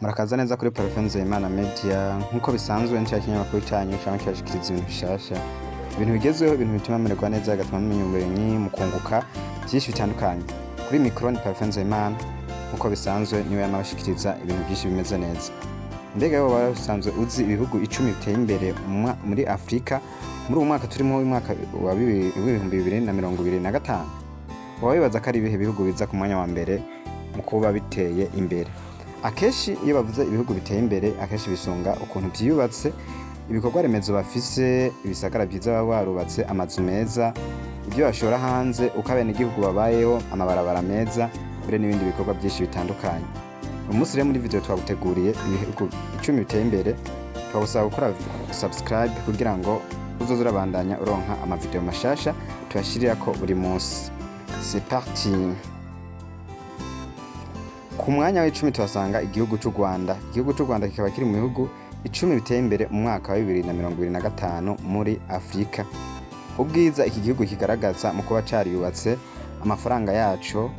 Murakaza neza kuri Parfait Nzeyimana Media nkuko bisanzwe nca kinyamakuru cyanyu cyangwa cyashikiriza ibintu bishasha, ibintu bigezweho, ibintu bituma mererwa neza, gatuma mumenya ubumenyi mukunguka byinshi bitandukanye. Kuri micro ni Parfait Nzeyimana nkuko bisanzwe niwe yamabashikiriza ibintu byinshi bimeze neza. Mbega yo basanzwe uzi ibihugu 10 biteye imbere muri Afrika muri uyu mwaka turimo w'umwaka wa 2025. Wabibaza ko ari ibihe bihugu biza ku mwanya wa mbere mu kuba biteye imbere. Akeshi iyo bavuze ibihugu biteye imbere akeshi bisunga ukuntu byubatse, ibikorwa remezo bafise, ibisagara byiza baba barubatse, amazu meza, ibyo bashora hanze, ukabene igihugu babayeho, amabarabara meza, bire n'ibindi bikorwa byinshi bitandukanye. Umunsi rero muri video twaguteguriye ibihugu 10 biteye imbere, twagusaba gukora subscribe kugira ngo uzoze urabandanya uronka ama video mashasha tuyashirira ko buri munsi. C'est parti. Ku mwanya w'10 tuhasanga igihugu cy'u Rwanda. Igihugu cy'u Rwanda kikaba kiri mu bihugu 10 biteye imbere mu mwaka wa 2025 muri Afrika. Ubwiza iki gihugu kigaragaza mu kuba cariyubatse, amafaranga yaco,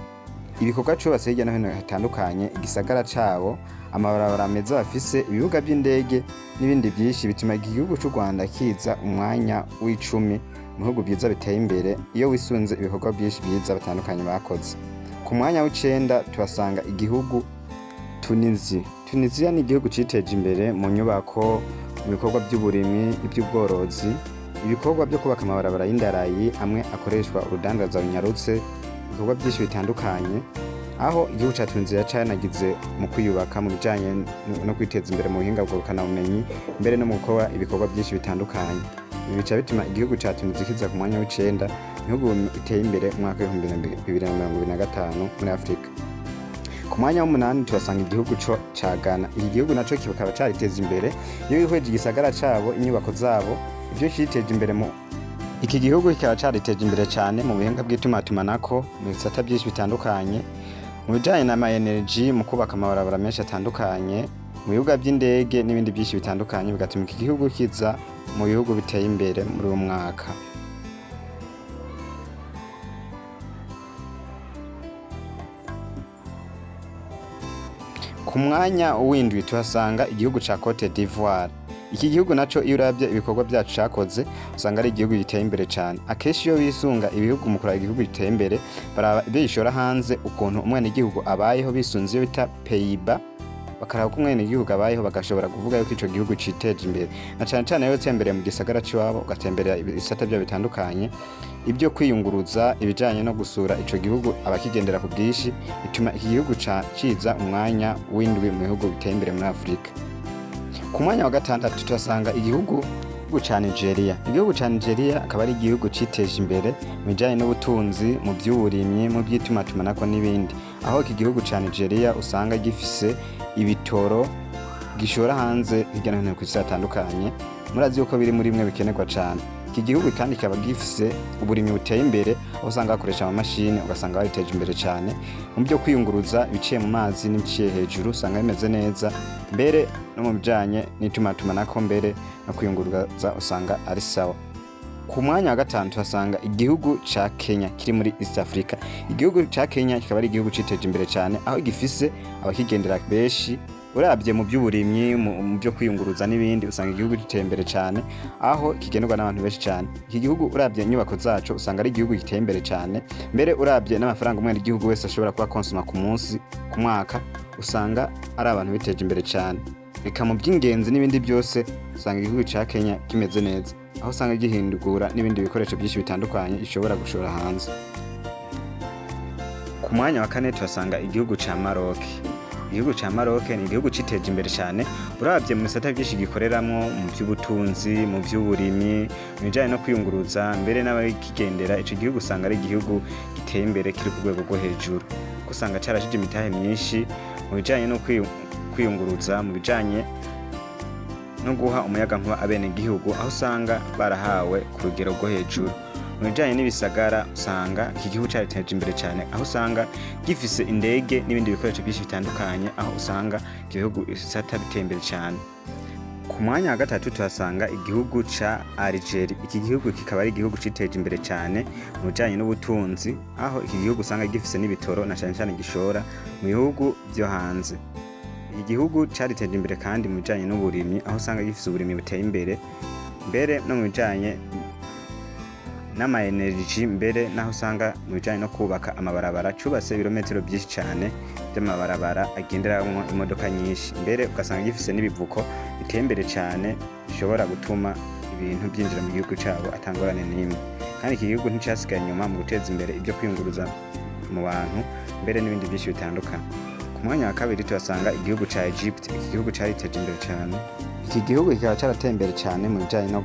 ibikorwa cyubatse hirya no hino hatandukanye, igisagara cabo, amabarabara meza bafise, ibibuga by'indege n'ibindi byinshi bituma igihugu cy'u Rwanda kiza umwanya w'10 mu bihugu byiza biteye imbere iyo wisunze ibikorwa byinshi byiza batandukanye bakoze. Ku mwanya w'9 tuhasanga igihugu Tunisia. Tunisia ni igihugu citeje imbere mu nyubako, mu bikorwa by'uburimi, iby'ubworozi, ibikorwa byo kubaka amabarabara y'indarayi amwe akoreshwa urudandaza runyarutse, ibikorwa byinshi bitandukanye, aho igihugu ca Tunisia canagize mu kwiyubaka mu bijanye no kwiteza imbere mu buhinga bw'urukana bumenyi, mbere no mu gukora ibikorwa byinshi bitandukanye. Ibi bica bituma igihugu ca Tunisia kiza ku mwanya w'9 ibihugu biteye imbere mu mwaka wa 2025 muri Afrika. Ku mwanya w'8 tuhasanga igihugu ca Ghana. Iki gihugu naco kikaba cariteza imbere iyo wihweje igisagara cabo, inyubako zabo, ibyo citeje imbere mu iki gihugu kikaba cariteje imbere cyane mu buhinga bw'itumatumanako, mu bisata byinshi bitandukanye, mu bijanye n'ama energy, mu kubaka amabarabara menshi atandukanye, mu bibuga by'indege n'ibindi byinshi bitandukanye, bigatuma iki gihugu kiza mu bihugu biteye imbere muri uyu mwaka. Ku mwanya w'indwi tuhasanga igihugu ca Cote d'Ivoire. Iki gihugu naco iyo uravye ibikorwa byacu cakoze usanga ari igihugu giteye imbere cyane. Akeshi iyo bisunga ibihugu mu kuraba igihugu giteye imbere baraba bishora hanze ukuntu umwana igihugu abayeho bisunze iyo bita Pays-Bas, bakaraba ko umwana igihugu abayeho bagashobora kuvuga yuko ico gihugu citeje imbere. Na cyane cyane iyo utembereye mu gisagara ciwabo ugatembera ibisata bya bitandukanye, ibyo kwiyunguruza, ibijanye no gusura ico gihugu abakigendera ku bwishi, bituma iki gihugu ciza umwanya w'indwi mu bihugu biteye imbere muri Afrika. Ku mwanya wa 6 tuhasanga igihugu ca Nigeria. Igihugu ca Nigeria akaba ari igihugu citeje imbere mu bijanye n'ubutunzi, mu by'uburimyi, mu by'itumatumanako n'ibindi. Aho iki gihugu ca Nigeria usanga gifise ibitoro gishora hanze hirya no hino ku isi hatandukanye. Murazi yuko biri muri bimwe bikenerwa cyane. Iki gihugu kandi kikaba gifise uburimyi buteye imbere, aho usanga bakoresha amamashini, ugasanga bariteje imbere cyane mu byo kwiyunguruza, biciye mu mazi n'ibiciye hejuru, usanga bimeze neza, mbere no mu bijanye n'itumatumanako, mbere no kwiyunguruza usanga ari sawa. Ku mwanya wa 5 tuhasanga igihugu ca Kenya kiri muri East Africa. Igihugu ca Kenya kikaba ari igihugu citeje imbere cyane, aho gifise abakigendera benshi. Urabye mu by'uburimyi, mu byo kwiyunguruza n'ibindi, usanga igihugu giteye imbere cyane, aho kigendwa n'abantu benshi cyane. Iki gihugu urabye inyubako zacu usanga ari igihugu giteye imbere cyane, mbere urabye n'amafaranga umwe igihugu wese ashobora kuba konsoma ku munsi, ku mwaka, usanga ari abantu biteje imbere cyane. Reka mu by'ingenzi n'ibindi byose usanga igihugu ca Kenya kimeze neza, aho usanga gihindugura n'ibindi bikoresho byinshi bitandukanye ishobora gushora hanze. Ku mwanya wa 4 tuhasanga igihugu ca Maroc. Igihugu ca Maroc ni igihugu citeje imbere cyane, urabye mu bisata byinshi gikoreramwo, mu by'ubutunzi, mu by'uburimyi, mu bijanye no kwiyunguruza, mbere n'abakigendera. Ico gihugu usanga ari igihugu giteye imbere kiri ku rwego rwo hejuru, usanga carashije imitahe myinshi mu bijanye no kwiyunguruza, mu bijanye no guha umuyaga nkuba abene igihugu, aho usanga barahawe ku rugero rwo hejuru. Mu bijanye n'ibisagara usanga iki gihugu cariteje imbere cyane, aho usanga gifise indege n'ibindi bikoresho byinshi bitandukanye, aho usanga igihugu isata biteye imbere cyane. Ku mwanya wa 3 tuhasanga igihugu ca Algeria. Iki gihugu kikaba ari igihugu citeje imbere cyane mu bijanye n'ubutunzi, aho iki gihugu usanga gifise n'ibitoro na cyane cyane gishora mu bihugu byo hanze. iki gihugu cariteje imbere kandi mu bijanye n'uburimyi, aho usanga gifise uburimyi buteye imbere, mbere no mu bijanye n'ama energy, mbere naho usanga mu bijanye no kubaka amabarabara cubatse ibirometero byinshi cane by'amabarabara agenderamwo imodoka nyinshi, mbere ugasanga gifise n'ibivuko biteye imbere cane bishobora gutuma ibintu byinjira mu gihugu cabo atangorane n'imwe. Kandi iki gihugu nticasigaye inyuma mu guteza imbere ibyo kwiyunguruza mu bantu, mbere n'ibindi byinshi bitandukanye. Ku mwanya wa kabiri tuhasanga igihugu ca Egypt. Iki gihugu cariteje imbere cane, iki gihugu kikaba carateye imbere cane mu bijanye no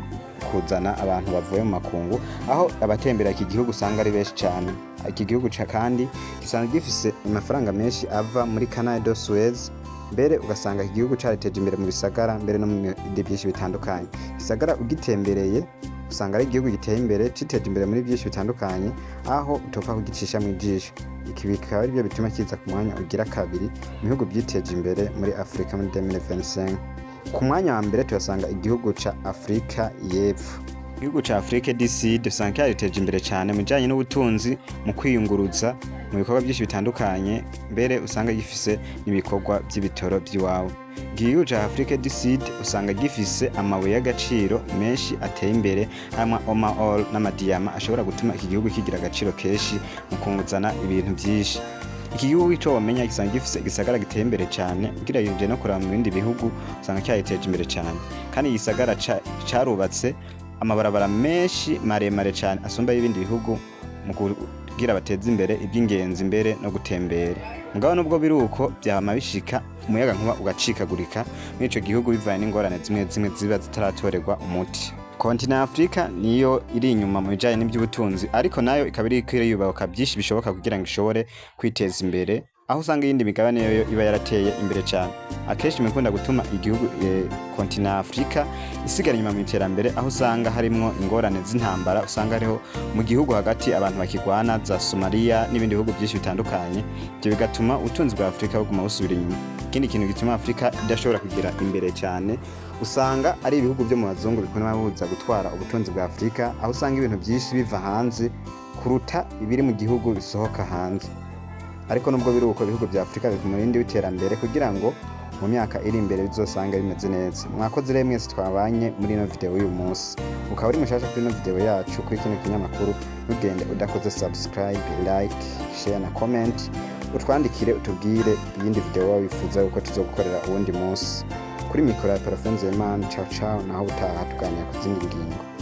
kuzana abantu bavuye mu makungu, aho abatembera iki gihugu usanga ari benshi cane. Iki gihugu kandi gisanzwe gifise amafaranga menshi ava muri Canal de Suez, mbere ugasanga iki gihugu cariteje imbere mu bisagara, mbere no mu bindi byinshi bitandukanye. Gisagara ugitembereye usanga ari igihugu giteye imbere, citeje imbere muri byinshi bitandukanye, aho utopfa kugicisha mu ijisho. Iki bikaba ari byo bituma kiza ku mwanya ugira kabiri mu bihugu byiteje imbere muri Afrika muri 2025. Ku mwanya wa mbere tuhasanga igihugu ca Afrika y'Epfo. Igihugu ca Afrika du Sud usanga cyariteje imbere cyane mu bijanye n'ubutunzi, mu kwiyunguruza mu bikorwa byinshi bitandukanye, mbere usanga gifise n'ibikorwa by'ibitoro by'iwabo. Igihugu ca Afrika du Sud usanga gifise amabuye y'agaciro menshi ateye imbere, hamwe ore n'amadiyama ashobora gutuma iki gihugu kigira agaciro kenshi mu kunguzana ibintu byinshi. Iki gihugu ico wamenya gisanga gifise igisagara giteye imbere cyane, ugerageje no kuraba mu bindi bihugu usanga cyariteje imbere cyane. Kandi igisagara carubatse amabarabara menshi maremare cyane asumba y'ibindi bihugu mu kugira bateze imbere iby'ingenzi, mbere no gutembera. Mugabo nubwo biruko byama bishika umuyaga nkuba ugacikagurika muri ico gihugu bivanye n'ingorane zimwe zimwe ziba zitaratorerwa umuti. Kontinent ya Afrika niyo iri inyuma mu bijanye n'iby'ubutunzi, ariko nayo ikaba iri kwiyubaka byinshi bishoboka kugira ngo ishobore kwiteza imbere, aho usanga iyindi migabane yo iba yarateye imbere cyane. Akenshi bikunda gutuma igihugu kontinent ya Afrika isigara inyuma mu iterambere, aho usanga harimwo ingorane z'intambara, usanga ariho mu gihugu hagati abantu bakigwana za Somalia n'ibindi bihugu byinshi bitandukanye. Ibyo bigatuma ubutunzi bwa Afrika buguma busubira inyuma. Ikindi kintu gituma Afrika idashobora kugira imbere cyane, usanga ari ibihugu byo mu bazungu bikunda buza gutwara ubutunzi bwa Afrika, aho usanga ibintu byinshi biva hanze kuruta ibiri mu gihugu bisohoka hanze. Ariko nubwo biruko ibihugu bya Afrika biri mu rindi w'iterambere kugira ngo mu myaka iri imbere bizosanga bimeze neza. Mwakoze rero mwese twabanye muri ino video y'uyu munsi. Ukaba uri mushasha kuri ino video yacu kuri kino kinyamakuru, ntugende udakoze subscribe, like, share na comment, utwandikire utubwire iyindi video wawe wifuza uko tuzogukorera uwundi munsi. Kuri mikoro ya Parfait Nzeyimana, ciao ciao, naho utaha tuganira ku zindi ngingo.